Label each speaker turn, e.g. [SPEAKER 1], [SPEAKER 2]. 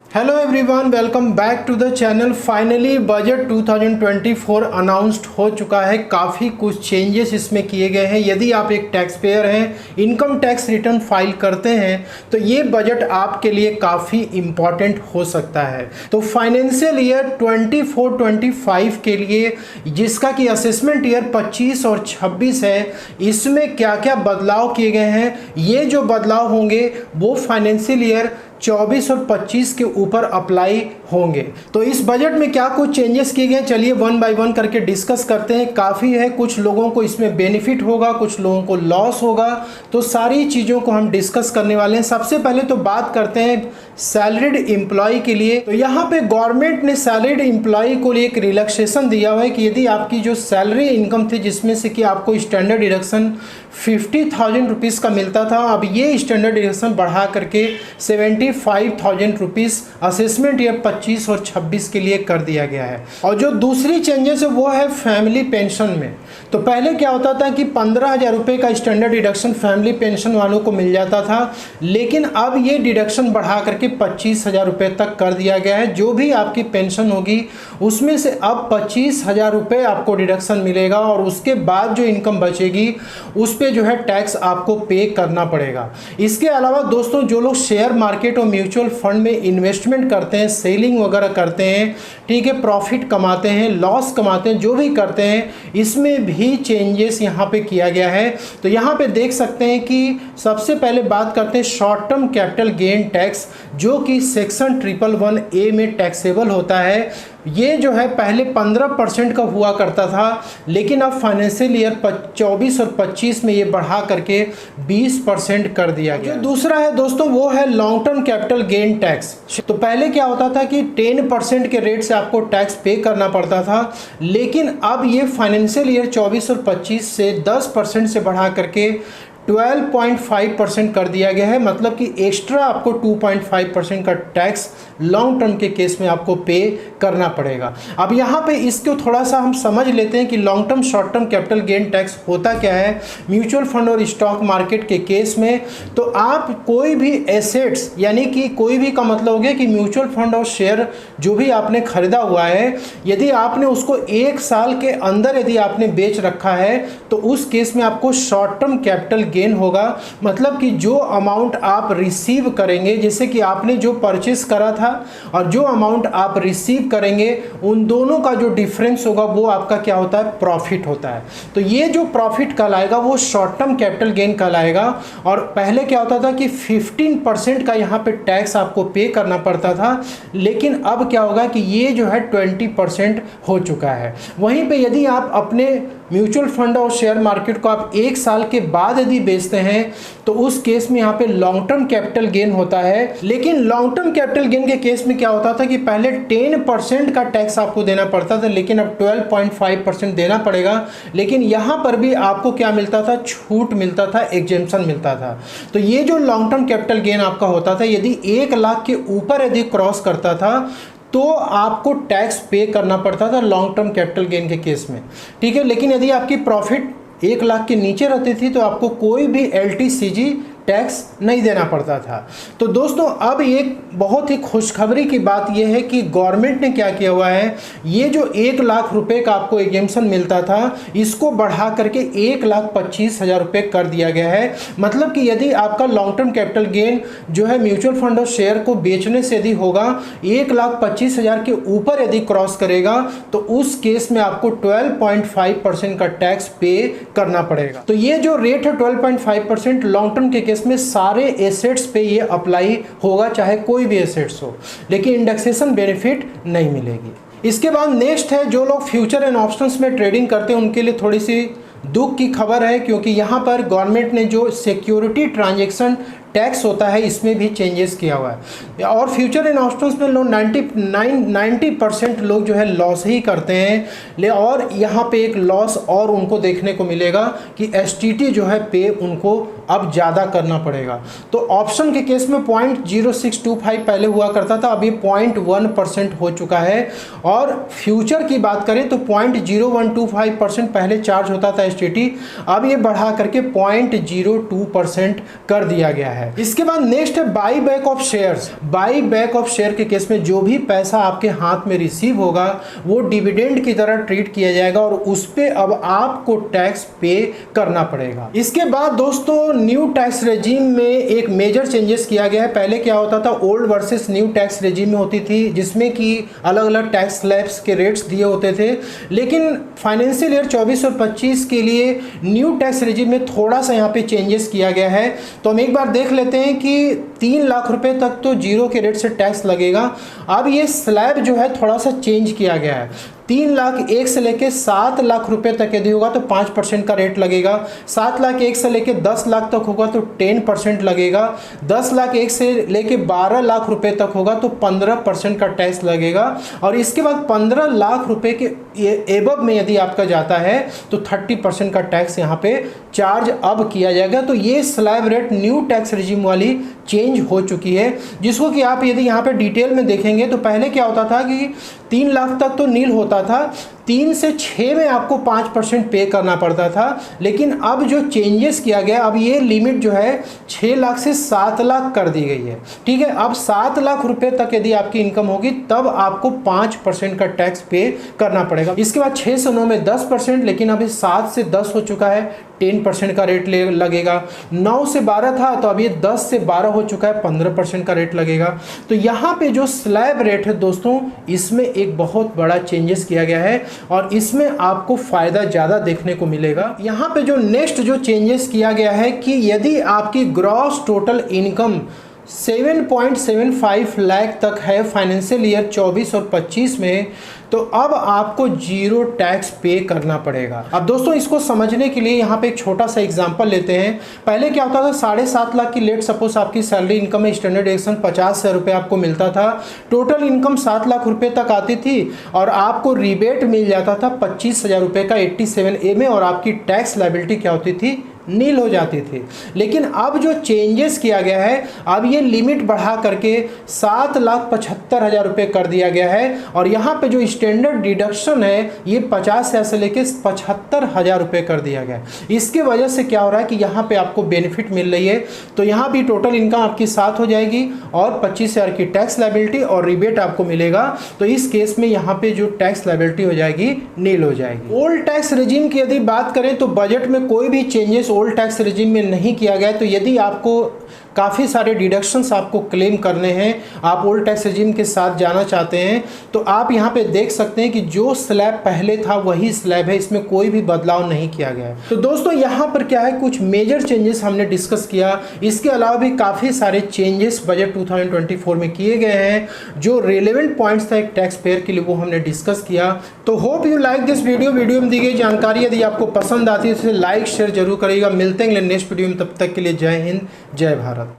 [SPEAKER 1] Hello everyone, welcome back to the channel. Finally budget 2024 announced हो चुका है। काफ़ी कुछ चेंजेस इसमें किए गए हैं। यदि आप एक टैक्स पेयर हैं, इनकम टैक्स रिटर्न फाइल करते हैं, तो ये बजट आपके लिए काफ़ी इम्पॉर्टेंट हो सकता है। तो फाइनेंशियल ईयर 24-25 के लिए, जिसका कि असेसमेंट ईयर 25 और 26 है, इसमें क्या क्या बदलाव किए गए हैं, ये जो बदलाव होंगे वो फाइनेंशियल ईयर 24 और 25 के ऊपर अप्लाई होंगे। तो इस बजट में क्या कुछ चेंजेस किए गए, चलिए वन बाय वन करके डिस्कस करते हैं। काफ़ी है, कुछ लोगों को इसमें बेनिफिट होगा, कुछ लोगों को लॉस होगा, तो सारी चीज़ों को हम डिस्कस करने वाले हैं। सबसे पहले तो बात करते हैं सैलरीड एम्प्लॉय के लिए। तो यहाँ पे गवर्नमेंट ने सैलरीड एम्प्लॉय को लिए एक रिलैक्सेशन दिया हुआ है कि यदि आपकी जो सैलरी इनकम थी, जिसमें से कि आपको स्टैंडर्ड डिडक्शन 50,000 रुपीज़ का मिलता था, अब ये स्टैंडर्ड डिडक्शन बढ़ा करके 75,000 रुपीज़ असेसमेंट ईयर 25 और 26 के लिए कर दिया गया है। और जो दूसरी चेंजेस है वो है फैमिली पेंशन में। तो पहले क्या होता था कि 15,000 रुपये का स्टैंडर्ड डिडक्शन फैमिली पेंशन वालों को मिल जाता था, लेकिन अब ये डिडक्शन बढ़ा करके 25,000 रुपये तक कर दिया गया है। जो भी आपकी पेंशन होगी उसमें से अब 25,000 रुपये आपको डिडक्शन मिलेगा, और उसके बाद जो इनकम बचेगी उस पे जो है टैक्स आपको पे करना पड़ेगा। इसके अलावा दोस्तों, जो लोग शेयर मार्केट और म्यूचुअल फंड में इन्वेस्टमेंट करते हैं, सेलिंग वगैरह करते हैं, ठीक है, प्रॉफिट कमाते हैं, लॉस कमाते हैं, जो भी करते हैं, इसमें भी चेंजेस यहाँ पे किया गया है। तो यहाँ पे देख सकते हैं कि सबसे पहले बात करते हैं short term capital gain tax, जो कि सेक्शन 111A में टैक्सेबल होता है। ये जो है पहले 15% का हुआ करता था, लेकिन अब फाइनेंशियल ईयर 24 और 25 में ये बढ़ा करके 20% कर दिया गया। जो दूसरा है दोस्तों वो है long term capital gain tax. तो पहले क्या होता था कि 10% के रेट से आपको टैक्स पे करना पड़ता था, लेकिन अब ये फाइनेंशियल ईयर 24 और 25 से 10% से बढ़ा करके 12.5% कर दिया गया है। मतलब कि एक्स्ट्रा आपको 2.5% का टैक्स लॉन्ग टर्म के केस में आपको पे करना पड़ेगा। अब यहाँ पे इसको थोड़ा सा हम समझ लेते हैं कि long term short term capital gain tax होता क्या है। म्यूचुअल फंड और स्टॉक मार्केट के केस में तो आप कोई भी एसेट्स, यानी कि कोई भी का मतलब हो गया कि म्यूचुअल फंड और शेयर जो भी आपने खरीदा हुआ है, यदि आपने उसको 1 साल के अंदर यदि आपने बेच रखा है, तो उस केस में आपको शॉर्ट टर्म कैपिटल गेन होगा। मतलब कि जो अमाउंट आप रिसीव करेंगे, जैसे कि आपने जो परचेस करा था और जो अमाउंट आप रिसीव करेंगे, उन दोनों का जो डिफरेंस होगा वो आपका क्या होता है, प्रॉफिट होता है। तो ये जो प्रॉफिट कहलाएगा वो शॉर्ट टर्म कैपिटल गेन कहलाएगा। और पहले क्या होता था कि 15% का यहाँ पे टैक्स आपको पे करना पड़ता था, लेकिन अब क्या होगा कि ये जो है 20% हो चुका है। वहीं पे यदि आप अपने म्यूचुअल फंड और शेयर मार्केट को आप 1 साल के बाद यदि बेचते हैं, तो उस केस में यहाँ पे लॉन्ग टर्म कैपिटल गेन होता है। लेकिन लॉन्ग टर्म कैपिटल गेन के केस में क्या होता था कि पहले 10% का टैक्स आपको देना पड़ता था, लेकिन अब 12.5% देना पड़ेगा। लेकिन यहाँ पर भी आपको क्या मिलता था, छूट मिलता था, एग्जेम्पशन मिलता था। तो ये जो लॉन्ग टर्म कैपिटल गेन आपका होता था, यदि 1 लाख के ऊपर यदि क्रॉस करता था तो आपको टैक्स पे करना पड़ता था लॉन्ग टर्म कैपिटल गेन के केस में, ठीक है। लेकिन यदि आपकी प्रॉफिट 1 लाख के नीचे रहती थी तो आपको कोई भी LTCG टैक्स नहीं देना पड़ता था। तो दोस्तों, अब एक बहुत ही खुशखबरी की बात यह है कि गवर्नमेंट ने क्या किया हुआ है, ये जो 1 लाख रुपए का आपको एग्जेम्पशन मिलता था, इसको बढ़ा करके 1,25,000 रुपये कर दिया गया है। मतलब कि यदि आपका लॉन्ग टर्म कैपिटल गेन जो है म्यूचुअल फंड और शेयर को बेचने से यदि होगा 1,25,000 के ऊपर यदि क्रॉस करेगा, तो उस केस में आपको 12.5% का टैक्स पे करना पड़ेगा। तो ये जो रेट है 12.5% लॉन्ग टर्म के केस में सारे एसेट्स पे ये अप्लाई होगा, चाहे कोई भी एसेट्स हो, लेकिन इंडेक्सेशन बेनिफिट नहीं मिलेगी। इसके बाद नेक्स्ट है, जो लोग फ्यूचर एंड ऑप्शंस में ट्रेडिंग करते हैं उनके लिए थोड़ी सी दुख की खबर है, क्योंकि यहाँ पर गवर्नमेंट ने जो सिक्योरिटी ट्रांजैक्शन टैक्स होता है इसमें भी चेंजेस किया हुआ है। और फ्यूचर एंड ऑप्शंस में लोग 90% लोग जो है लॉस ही करते हैं। और यहाँ पे एक लॉस और उनको देखने को मिलेगा कि STT जो है पे उनको अब ज़्यादा करना पड़ेगा। तो ऑप्शन के केस में 0.0625 पहले हुआ करता था, अभी 0.1% हो चुका है। और फ्यूचर की बात करें तो 0.0125% पहले चार्ज होता था STT, अब ये बढ़ा करके 0.02% कर दिया गया है। है। इसके बाद नेक्स्ट है by back of shares. By back of share के केस में जो भी पैसा आपके हाथ में रिसीव होगा वो डिविडेंड की तरह ट्रीट किया जाएगा और उस पे अब आपको टैक्स पे करना पड़ेगा। इसके बाद दोस्तों न्यू टैक्स रेजिम में एक मेजर चेंजेस किया गया है। पहले क्या होता था, old versus new tax regime में होती थी जिसमें कि अलग अलग टैक्स स्लैब्स के रेट्स दिए होते थे, लेकिन फाइनेंशियल ईयर 24 और 25 के लिए न्यू टैक्स रेजिम में थोड़ा सा यहाँ पे चेंजेस किया गया है। तो हम एक बार देख लेते हैं कि 3 लाख रुपए तक तो जीरो के रेट से टैक्स लगेगा। अब ये स्लैब जो है थोड़ा सा चेंज किया गया है। 3 लाख 1 से लेके 7 लाख रुपए तक यदि होगा तो 5% का रेट लगेगा। 7 लाख 1 से लेके 10 लाख तक होगा तो 10% लगेगा। 10 लाख 1 से लेके 12 लाख रुपए तक होगा तो 15% का टैक्स लगेगा। और इसके बाद 15 लाख रुपए के एबव में यदि आपका जाता है तो 30% का टैक्स यहाँ पे चार्ज अब किया जाएगा। तो ये slab rate new tax regime वाली चेंज हो चुकी है, जिसको कि आप यदि यहाँ पे डिटेल में देखेंगे तो पहले क्या होता था कि 3 लाख तक तो नील होता था, 3 से 6 में आपको 5% पे करना पड़ता था। लेकिन अब जो चेंजेस किया गया, अब ये लिमिट जो है 6 लाख से 7 लाख कर दी गई है। ठीक है, अब 7 लाख रुपए तक यदि आपकी इनकम होगी तब आपको 5% का टैक्स पे करना पड़ेगा। इसके बाद 6 से 9 में 10%, लेकिन अभी 7 से 10 हो चुका है, 10% का रेट लगेगा। 9 से 12 था तो अब ये 10 से 12 हो चुका है, 15% का रेट लगेगा। तो यहाँ पे जो स्लैब रेट है दोस्तों, इसमें एक बहुत बड़ा चेंजेस किया गया है और इसमें आपको फायदा ज़्यादा देखने को मिलेगा। यहाँ पे जो नेक्स्ट जो चेंजेस किया गया है कि यदि आपकी ग्रॉस टोटल इनकम 7.75 लाख तक है फाइनेंशियल ईयर 24 और 25 में, तो अब आपको जीरो टैक्स पे करना पड़ेगा। अब दोस्तों इसको समझने के लिए यहाँ पे एक छोटा सा एग्जांपल लेते हैं। पहले क्या होता था, 7.5 लाख की लेट सपोज आपकी सैलरी इनकम है, स्टैंडर्ड डिडक्शन 50,000 रुपये आपको मिलता था। टोटल इनकम 7 लाख रुपए तक आती थी और आपको रिबेट मिल जाता था 25,000 रुपये का 87A में, और आपकी टैक्स लायबिलिटी क्या होती थी, नील हो जाती थी। लेकिन अब जो चेंजेस किया गया है, अब ये लिमिट बढ़ा करके 7,75,000 रुपये कर दिया गया है और यहाँ पे जो स्टैंडर्ड डिडक्शन है ये 50,000 से लेके 75,000 रुपये कर दिया गया है। इसके वजह से क्या हो रहा है कि यहाँ पे आपको बेनिफिट मिल रही है। तो यहाँ भी टोटल इनकम आपकी 7 हो जाएगी और 25,000 की टैक्स लायबिलिटी और रिबेट आपको मिलेगा। तो इस केस में यहाँ पे जो टैक्स लायबिलिटी हो जाएगी नील हो जाएगी। ओल्ड टैक्स रेजिम की यदि बात करें तो बजट में कोई भी चेंजेस ओल्ड टैक्स रेजिम में नहीं किया गया। तो यदि आपको काफ़ी सारे डिडक्शंस आपको क्लेम करने हैं, आप ओल्ड टैक्स रेजिम के साथ जाना चाहते हैं, तो आप यहाँ पे देख सकते हैं कि जो स्लैब पहले था वही स्लैब है, इसमें कोई भी बदलाव नहीं किया गया है। तो दोस्तों यहाँ पर क्या है, कुछ मेजर चेंजेस हमने डिस्कस किया। इसके अलावा भी काफ़ी सारे चेंजेस बजट 2024 में किए गए हैं। जो रेलेवेंट पॉइंट्स था एक टैक्स पेयर के लिए वो हमने डिस्कस किया। तो hope you like this video में दी गई जानकारी यदि आपको पसंद आती है तो लाइक शेयर जरूर करिएगा। मिलते हैं नेक्स्ट वीडियो में, तब तक के लिए जय हिंद, जय भारत।